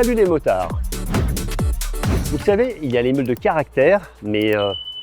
Salut les motards! Vous savez, il y a les meules de caractère, mais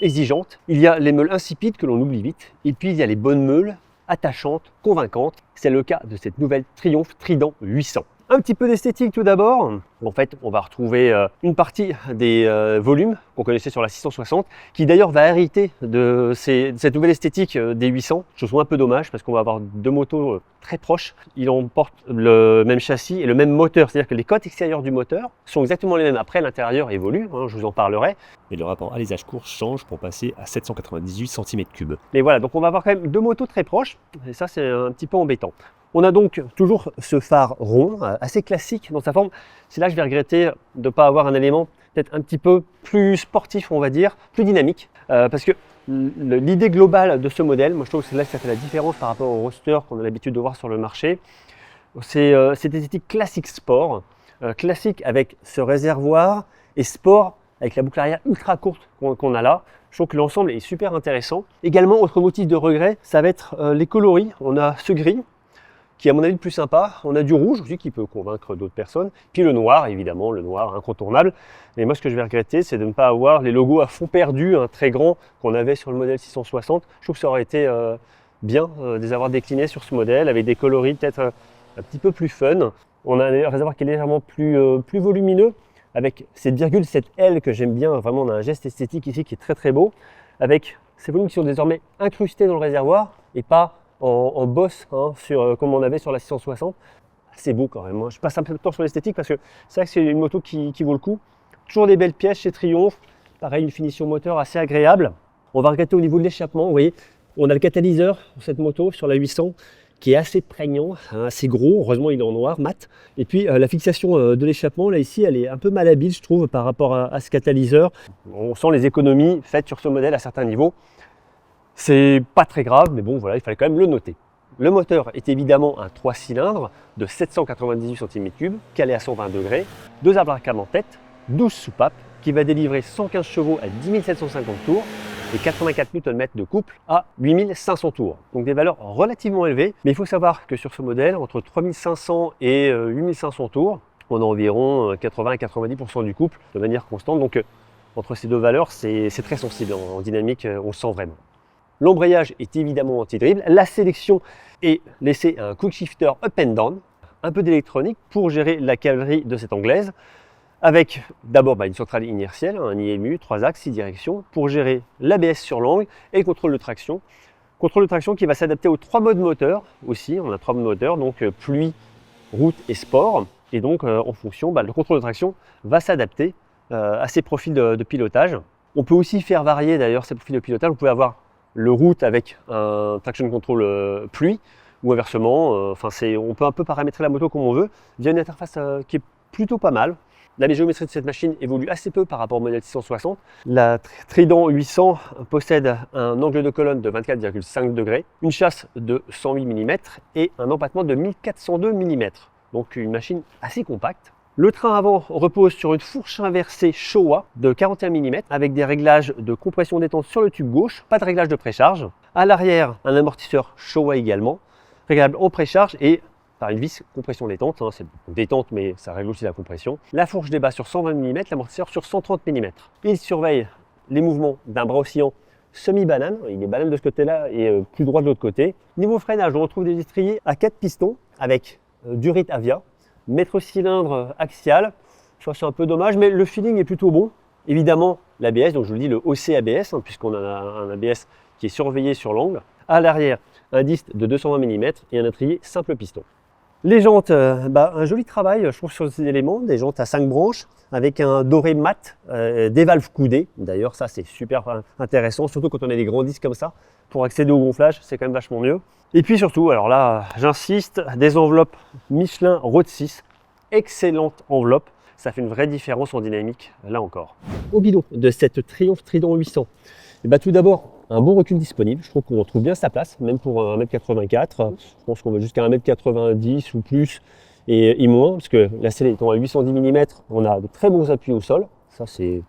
exigeantes. Il y a les meules insipides que l'on oublie vite. Et puis il y a les bonnes meules, attachantes, convaincantes. C'est le cas de cette nouvelle Triumph Trident 800. Un petit peu d'esthétique tout d'abord. En fait, on va retrouver une partie des volumes qu'on connaissait sur la 660, qui d'ailleurs va hériter de cette nouvelle esthétique des 800. Chose un peu dommage parce qu'on va avoir deux motos très proches. Ils emportent le même châssis et le même moteur, c'est-à-dire que les cotes extérieures du moteur sont exactement les mêmes. Après, l'intérieur évolue, je vous en parlerai. Et le rapport alésage-course change pour passer à 798 cm3. Mais voilà, donc on va avoir quand même deux motos très proches, et ça c'est un petit peu embêtant. On a donc toujours ce phare rond, assez classique dans sa forme. C'est là que je vais regretter de ne pas avoir un élément peut-être un petit peu plus sportif, on va dire, plus dynamique. Parce que l'idée globale de ce modèle, moi je trouve que c'est là que ça fait la différence par rapport au roadster qu'on a l'habitude de voir sur le marché. C'est cette esthétique classique sport, classique avec ce réservoir et sport avec la boucle arrière ultra courte qu'on a là. Je trouve que l'ensemble est super intéressant. Également, autre motif de regret, ça va être les coloris. On a ce gris, qui est à mon avis le plus sympa. On a du rouge aussi qui peut convaincre d'autres personnes. Puis le noir, évidemment, le noir incontournable. Et moi, ce que je vais regretter, c'est de ne pas avoir les logos à fond perdu, très grands, qu'on avait sur le modèle 660. Je trouve que ça aurait été bien de les avoir déclinés sur ce modèle, avec des coloris peut-être un petit peu plus fun. On a un réservoir qui est légèrement plus volumineux, avec cette virgule, cette L que j'aime bien. Vraiment, on a un geste esthétique ici qui est très très beau, avec ces volumes qui sont désormais incrustés dans le réservoir et pas en bosse, comme on avait sur la 660. C'est beau quand même. Je passe un peu de temps sur l'esthétique parce que c'est vrai que c'est une moto qui vaut le coup. Toujours des belles pièces chez Triumph. Pareil, une finition moteur assez agréable. On va regretter au niveau de l'échappement. Vous voyez, on a le catalyseur sur cette moto, sur la 800, qui est assez prégnant, assez gros. Heureusement, il est en noir, mat. Et puis, la fixation de l'échappement, là, ici, elle est un peu malhabile, je trouve, par rapport à ce catalyseur. On sent les économies faites sur ce modèle à certains niveaux. C'est pas très grave, mais bon, voilà, il fallait quand même le noter. Le moteur est évidemment un 3 cylindres de 798 cm3, calé à 120 degrés, 2 arbres à cam en tête, 12 soupapes, qui va délivrer 115 chevaux à 10 750 tours et 84 Nm de couple à 8500 tours. Donc des valeurs relativement élevées, mais il faut savoir que sur ce modèle, entre 3500 et 8500 tours, on a environ 80 à 90% du couple de manière constante. Donc entre ces deux valeurs, c'est très sensible en dynamique, on le sent vraiment. L'embrayage est évidemment anti-dribble. La sélection est laissée à un quick shifter up and down, un peu d'électronique pour gérer la cavalerie de cette anglaise, avec d'abord une centrale inertielle, un IMU, 3 axes, 6 directions, pour gérer l'ABS sur l'angle et le contrôle de traction. Contrôle de traction qui va s'adapter aux 3 modes moteurs aussi. On a 3 modes moteurs, donc pluie, route et sport. Et donc en fonction, le contrôle de traction va s'adapter à ces profils de pilotage. On peut aussi faire varier d'ailleurs ces profils de pilotage. Vous pouvez avoir le route avec un traction control pluie ou inversement, on peut un peu paramétrer la moto comme on veut via une interface qui est plutôt pas mal. La géométrie de cette machine évolue assez peu par rapport au modèle 660. La Trident 800 possède un angle de colonne de 24,5 degrés, une chasse de 108 mm et un empattement de 1402 mm. Donc une machine assez compacte. Le train avant repose sur une fourche inversée Showa de 41 mm avec des réglages de compression détente sur le tube gauche, pas de réglage de précharge. À l'arrière, un amortisseur Showa également, réglable en précharge et par une vis compression détente. C'est détente mais ça règle aussi la compression. La fourche débat sur 120 mm, l'amortisseur sur 130 mm. Il surveille les mouvements d'un bras oscillant semi-banane, il est banane de ce côté-là et plus droit de l'autre côté. Niveau freinage, on retrouve des étriers à 4 pistons avec Durit Avia. Mètre cylindre axial, c'est un peu dommage, mais le feeling est plutôt bon. Évidemment, l'ABS, donc je vous le dis, le OC ABS, puisqu'on a un ABS qui est surveillé sur l'angle. À l'arrière, un disque de 220 mm et un étrier simple piston. Les jantes, un joli travail, je trouve, sur ces éléments, des jantes à 5 branches, avec un doré mat, des valves coudées. D'ailleurs, ça c'est super intéressant, surtout quand on a des grands disques comme ça. Pour accéder au gonflage, c'est quand même vachement mieux. Et puis surtout, alors là, j'insiste, des enveloppes Michelin Road 6, excellente enveloppe. Ça fait une vraie différence en dynamique, là encore. Au bidon de cette Triumph Trident 800, tout d'abord, un bon recul disponible. Je trouve qu'on trouve bien sa place, même pour 1m84. Je pense qu'on va jusqu'à 1m90 ou plus et moins, parce que la selle étant à 810 mm, on a de très bons appuis au sol. Ça, c'est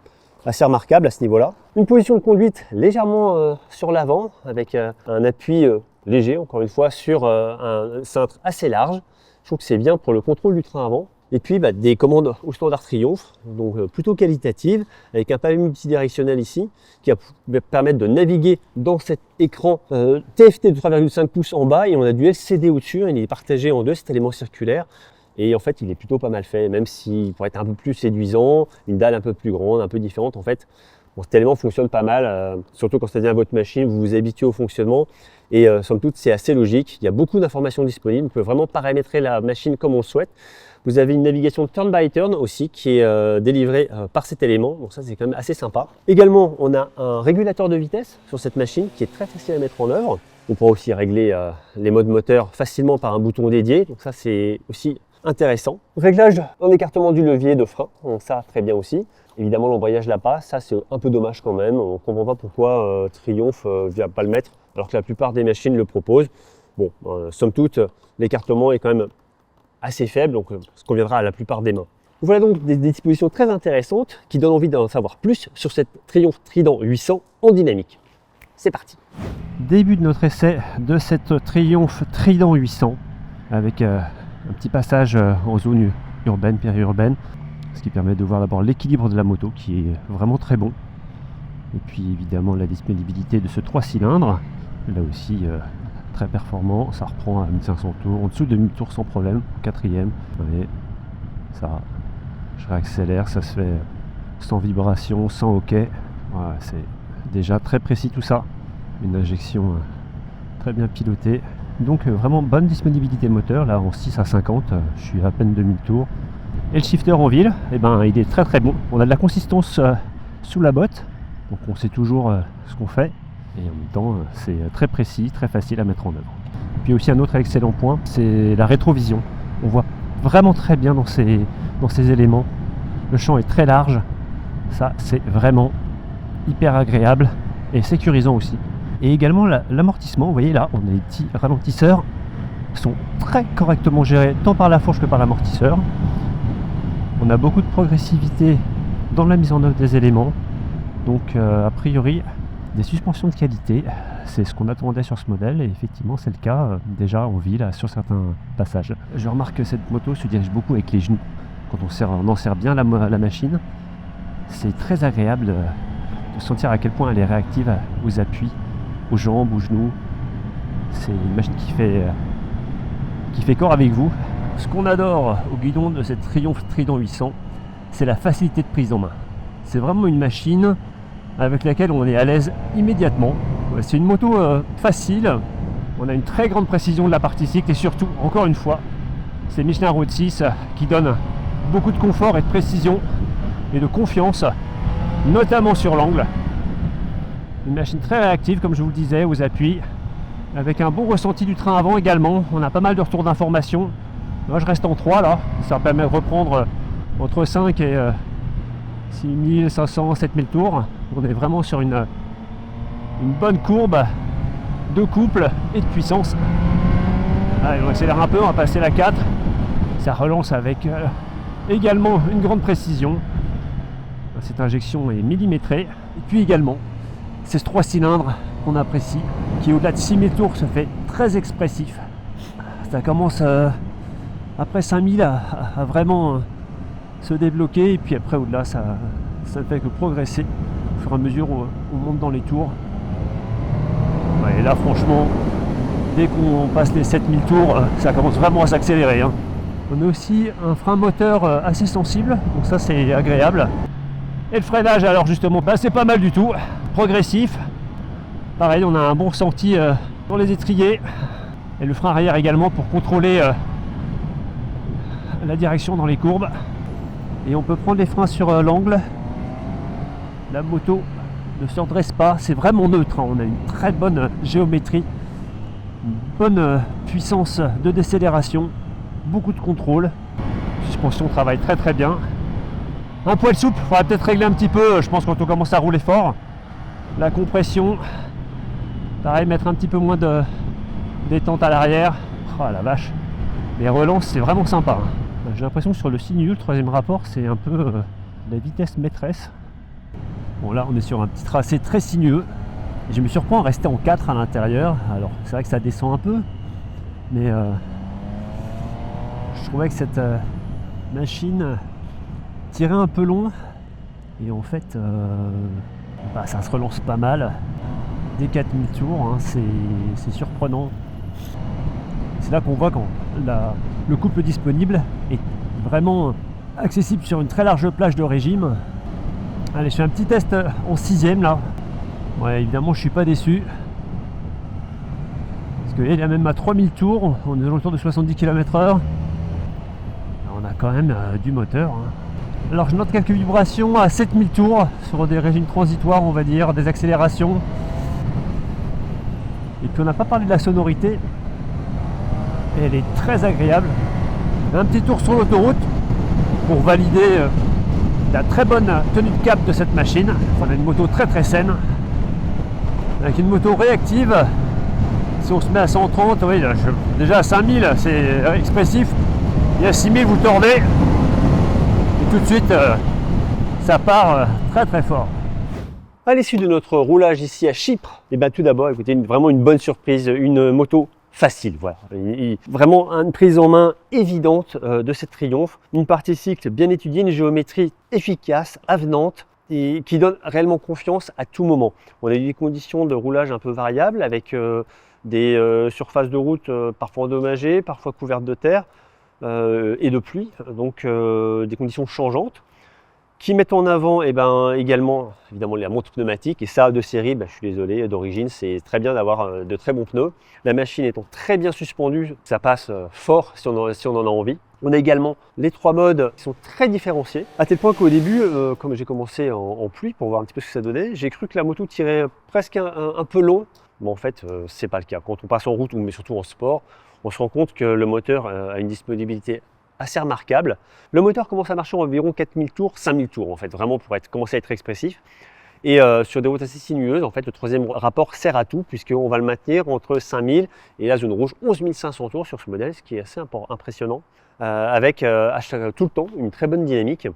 assez remarquable à ce niveau-là. Une position de conduite légèrement sur l'avant, avec un appui léger, encore une fois, sur un cintre assez large. Je trouve que c'est bien pour le contrôle du train avant. Et puis des commandes au standard Triumph, donc plutôt qualitatives, avec un pavé multidirectionnel ici, qui va permettre de naviguer dans cet écran TFT de 3,5 pouces en bas, et on a du LCD au-dessus, il est partagé en deux, cet élément circulaire. Et en fait, il est plutôt pas mal fait, même s'il pourrait être un peu plus séduisant, une dalle un peu plus grande, un peu différente. En fait, cet élément fonctionne pas mal, surtout quand ça devient votre machine, vous vous habituez au fonctionnement. Et somme toute, c'est assez logique. Il y a beaucoup d'informations disponibles. Vous pouvez vraiment paramétrer la machine comme on le souhaite. Vous avez une navigation turn by turn aussi qui est délivrée par cet élément. Donc ça, c'est quand même assez sympa. Également, on a un régulateur de vitesse sur cette machine qui est très facile à mettre en œuvre. On pourra aussi régler les modes moteurs facilement par un bouton dédié. Donc ça, c'est aussi intéressant. Réglage en écartement du levier de frein. Donc ça, très bien aussi. Évidemment, l'embrayage l'a pas. Ça, c'est un peu dommage quand même. On ne comprend pas pourquoi Triumph ne vient pas le mettre, alors que la plupart des machines le proposent. Bon, somme toute, l'écartement est quand même assez faible, donc ça conviendra à la plupart des mains. Voilà donc des dispositions très intéressantes qui donnent envie d'en savoir plus sur cette Triumph Trident 800 en dynamique. C'est parti. Début de notre essai de cette Triumph Trident 800 avec un petit passage en zone urbaine, périurbaine, ce qui permet de voir d'abord l'équilibre de la moto qui est vraiment très bon. Et puis évidemment la disponibilité de ce 3 cylindres, là aussi très performant, ça reprend à 1500 tours, en dessous de 1000 tours sans problème, quatrième. Et ça, je réaccélère, ça se fait sans vibration, sans hoquet. Voilà, c'est déjà très précis tout ça. Une injection très bien pilotée. Donc vraiment bonne disponibilité moteur, là en 6 à 50, je suis à peine 2000 tours. Et le shifter en ville, eh ben, il est très très bon. On a de la consistance sous la botte, donc on sait toujours ce qu'on fait. Et en même temps, c'est très précis, très facile à mettre en œuvre. Puis aussi un autre excellent point, c'est la rétrovision. On voit vraiment très bien dans ces éléments. Le champ est très large. Ça, c'est vraiment hyper agréable et sécurisant aussi. Et également l'amortissement, vous voyez là, on a les petits ralentisseurs sont très correctement gérés tant par la fourche que par l'amortisseur. On a beaucoup de progressivité dans la mise en œuvre des éléments. Donc a priori, des suspensions de qualité, c'est ce qu'on attendait sur ce modèle et effectivement c'est le cas déjà en ville sur certains passages. Je remarque que cette moto se dirige beaucoup avec les genoux. Quand on en serre bien la machine, c'est très agréable de sentir à quel point elle est réactive aux appuis, aux jambes, aux genoux. C'est une machine qui fait corps avec vous. Ce qu'on adore au guidon de cette Triumph Trident 800, c'est la facilité de prise en main. C'est vraiment une machine avec laquelle on est à l'aise immédiatement. C'est une moto facile, on a une très grande précision de la partie cycle et surtout, encore une fois, c'est Michelin Road 6 qui donne beaucoup de confort et de précision et de confiance, notamment sur l'angle. Une machine très réactive, comme je vous le disais, aux appuis, avec un bon ressenti du train avant également. On a pas mal de retours d'informations. Moi je reste en 3 là, ça permet de reprendre entre 5 et 6500, 7000 tours. On est vraiment sur une bonne courbe de couple et de puissance. Allez, on accélère un peu, on va passer la 4. Ça relance avec également une grande précision. Cette injection est millimétrée. Et puis également, c'est ce 3 cylindres qu'on apprécie, qui au-delà de 6000 tours se fait très expressif. Ça commence après 5000 à vraiment se débloquer et puis après au-delà ça ne fait que progresser au fur et à mesure où on monte dans les tours. Ouais, et là franchement dès qu'on passe les 7000 tours ça commence vraiment à s'accélérer, hein. On a aussi un frein moteur assez sensible, donc ça c'est agréable. Et le freinage alors justement c'est pas mal du tout, progressif. Pareil, on a un bon ressenti dans les étriers et le frein arrière également pour contrôler la direction dans les courbes. Et on peut prendre les freins sur l'angle. La moto ne se redresse pas, c'est vraiment neutre, hein. On a une très bonne géométrie, une bonne puissance de décélération, beaucoup de contrôle. La suspension travaille très très bien. Un poil souple, il faudra peut-être régler un petit peu, je pense, quand on commence à rouler fort. La compression, pareil, mettre un petit peu moins de détente à l'arrière. Oh la vache, les relances c'est vraiment sympa, hein. J'ai l'impression que sur le sinueux, le troisième rapport, c'est un peu la vitesse maîtresse. Bon là on est sur un petit tracé très sinueux. Et je me surprends à rester en 4 à l'intérieur. Alors c'est vrai que ça descend un peu, mais je trouvais que cette machine tirait un peu long et en fait ça se relance pas mal dès 4000 tours, hein, c'est surprenant. C'est là qu'on voit quand le couple disponible est vraiment accessible sur une très large plage de régime. Allez, je fais un petit test en 6ème là. Ouais, évidemment je suis pas déçu. Parce qu'il y a même à 3000 tours, on est dans le tour de 70 km/h. On a quand même du moteur. Hein. Alors je note quelques vibrations à 7000 tours sur des régimes transitoires, on va dire, des accélérations. Et puis on n'a pas parlé de la sonorité. Et elle est très agréable. Un petit tour sur l'autoroute pour valider la très bonne tenue de cap de cette machine. On a une moto très très saine. Avec une moto réactive. Si on se met à 130, oui, déjà à 5000 c'est expressif. Et à 6000 vous tordez. Et tout de suite ça part très très fort. À l'issue de notre roulage ici à Chypre, et bien tout d'abord, écoutez, vraiment une bonne surprise, une moto facile, voilà. Vraiment une prise en main évidente de cette Triumph, une partie cycle bien étudiée, une géométrie efficace, avenante et qui donne réellement confiance à tout moment. On a eu des conditions de roulage un peu variables avec des surfaces de route parfois endommagées, parfois couvertes de terre et de pluie, donc des conditions changeantes, qui mettent en avant également évidemment la montre pneumatique, et ça de série, je suis désolé, d'origine c'est très bien d'avoir de très bons pneus. La machine étant très bien suspendue, ça passe fort si on en a envie. On a également les 3 modes qui sont très différenciés, à tel point qu'au début, comme j'ai commencé en pluie pour voir un petit peu ce que ça donnait, j'ai cru que la moto tirait presque un peu long. Mais en fait, c'est pas le cas. Quand on passe en route, mais surtout en sport, on se rend compte que le moteur a une disponibilité assez remarquable. Le moteur commence à marcher environ 4000 tours, 5000 tours en fait, vraiment pour commencer à être expressif. Et sur des routes assez sinueuses, en fait, le troisième rapport sert à tout, puisqu'on va le maintenir entre 5000 et la zone rouge, 11 500 tours sur ce modèle, ce qui est assez impressionnant, avec tout le temps une très bonne dynamique.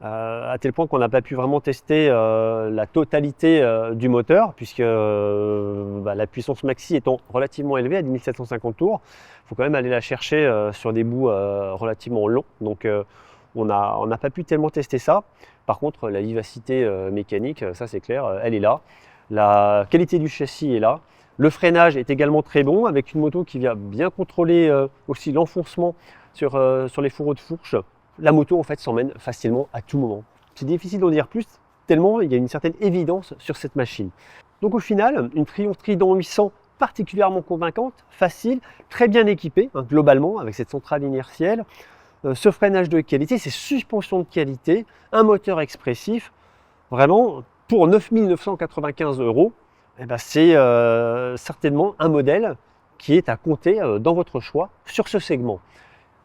À tel point qu'on n'a pas pu vraiment tester la totalité du moteur, puisque la puissance maxi étant relativement élevée à 10 750 tours, il faut quand même aller la chercher sur des bouts relativement longs, donc on n'a pas pu tellement tester ça. Par contre, la vivacité mécanique, ça c'est clair, elle est là. La qualité du châssis est là. Le freinage est également très bon, avec une moto qui vient bien contrôler aussi l'enfoncement sur les fourreaux de fourche. La moto en fait s'emmène facilement à tout moment. C'est difficile d'en dire plus, tellement il y a une certaine évidence sur cette machine. Donc au final, une Triumph Trident 800 particulièrement convaincante, facile, très bien équipée globalement, avec cette centrale inertielle, ce freinage de qualité, ces suspensions de qualité, un moteur expressif. Vraiment, pour 9 995 €, c'est certainement un modèle qui est à compter dans votre choix sur ce segment.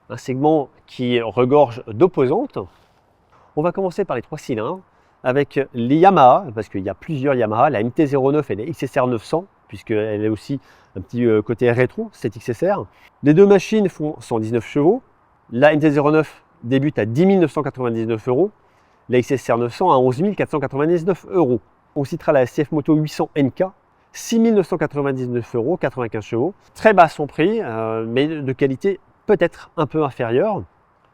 Un segment qui regorge d'opposantes. On va commencer par les 3 cylindres avec les Yamaha, parce qu'il y a plusieurs Yamaha, la MT-09 et la XSR 900, puisqu'elle est aussi un petit côté rétro, cette XSR. Les deux machines font 119 chevaux. La MT-09 débute à 10 999 €, la XSR 900 à 11 499 €. On citera la CF Moto 800 NK, 6 999 €, 95 chevaux. Très bas son prix, mais de qualité peut-être un peu inférieur.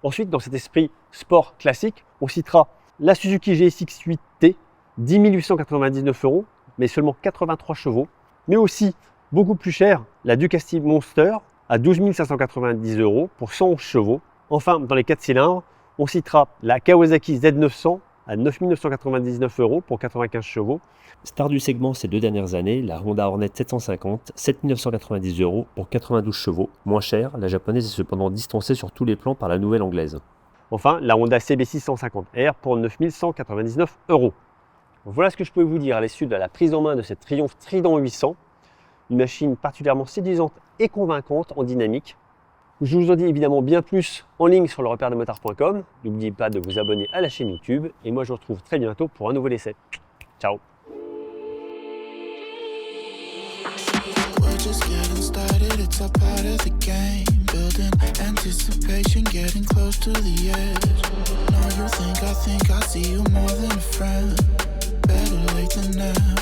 Ensuite, dans cet esprit sport classique, on citera la Suzuki GSX 8T, 10 899 €, mais seulement 83 chevaux. Mais aussi, beaucoup plus cher, la Ducati Monster à 12 590 € pour 111 chevaux. Enfin, dans les 4 cylindres, on citera la Kawasaki Z900 à 9 999 € pour 95 chevaux. Star du segment ces 2 dernières années, la Honda Hornet 750, 7 990 € pour 92 chevaux. Moins cher, la japonaise est cependant distancée sur tous les plans par la nouvelle anglaise. Enfin, la Honda CB650R pour 9 199 €. Voilà ce que je peux vous dire à l'issue de la prise en main de cette Triumph Trident 800. Une machine particulièrement séduisante et convaincante en dynamique. Je vous en dis évidemment bien plus en ligne sur le repère-de-motard.com. N'oubliez pas de vous abonner à la chaîne YouTube. Et moi, je vous retrouve très bientôt pour un nouvel essai. Ciao! Just getting started, it's a part of the game. Building anticipation, getting close to the edge. No, you think I see you more than a friend. Better late than never.